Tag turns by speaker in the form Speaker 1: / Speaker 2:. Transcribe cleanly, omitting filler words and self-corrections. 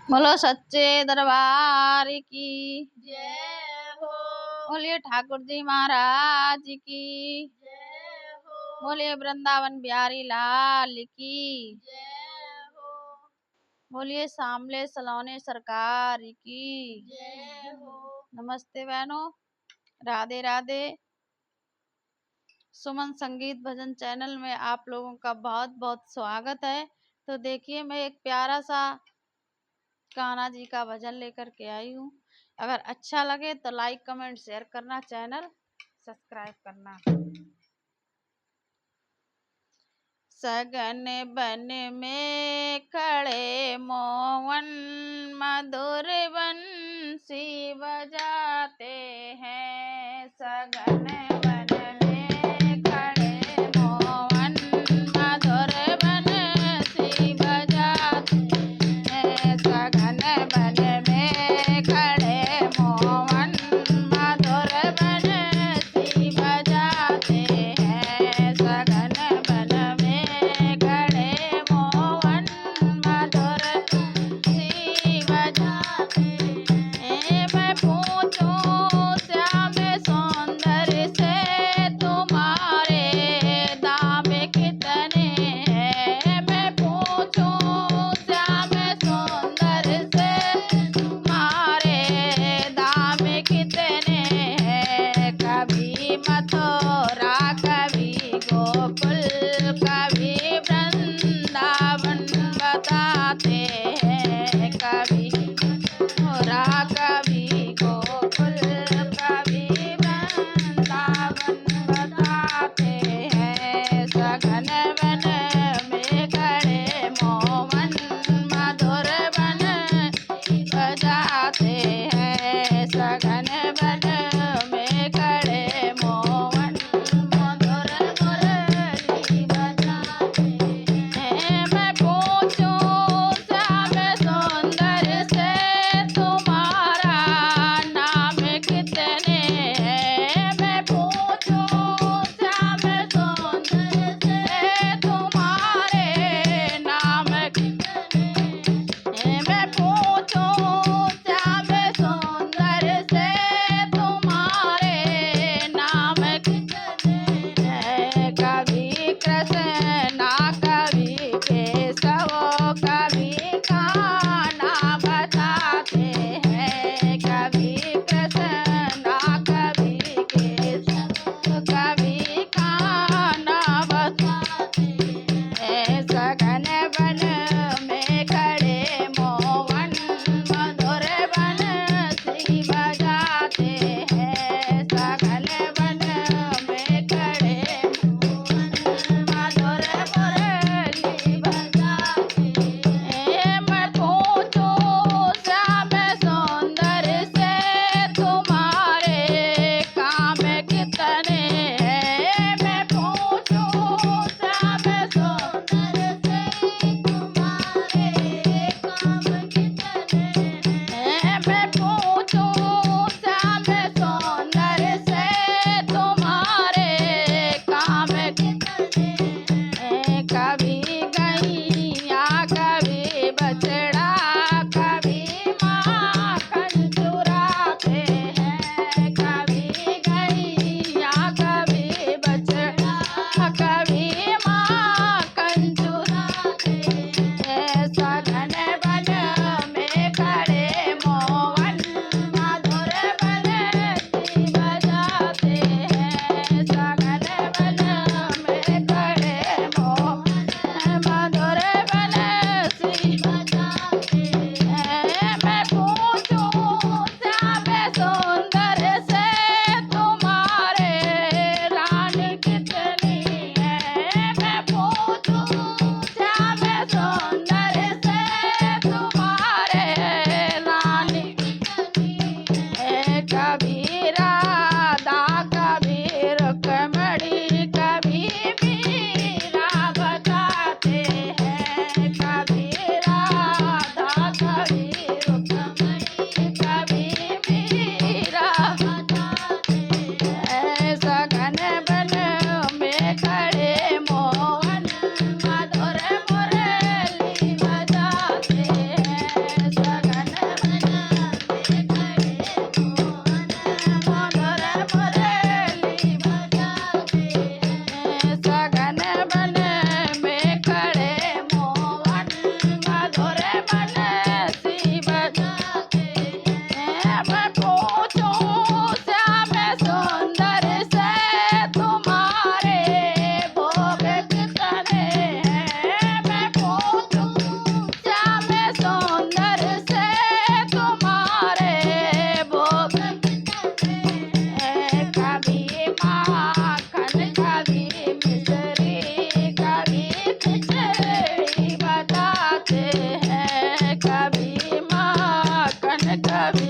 Speaker 1: बोलो सच्चे दरबार की
Speaker 2: जय हो।
Speaker 1: बोलिए ठाकुर जी महाराज की
Speaker 2: जय हो।
Speaker 1: बोलिए वृंदावन बिहारी लाल की
Speaker 2: जय हो।
Speaker 1: बोलिए सामले सलोने सरकार की
Speaker 2: जय हो।
Speaker 1: नमस्ते बहनों, राधे राधे। सुमन संगीत भजन चैनल में आप लोगों का बहुत बहुत स्वागत है। तो देखिए, मैं एक प्यारा सा कान्हा जी का भजन लेकर के आई हूँ। अगर अच्छा लगे तो लाइक कमेंट शेयर करना, चैनल सब्सक्राइब करना। सगन बन में खड़े मोहन मधुर बंसी बजाते हैं। सगन बन में खड़े मोहन मधुर बंसी बजाते हैं। सगन बन में खड़े मोहन मधुर बंसी बजाते हैं। सगन बन में खड़े मोहन मधुर बंसी बजाते हैं। मैं कभी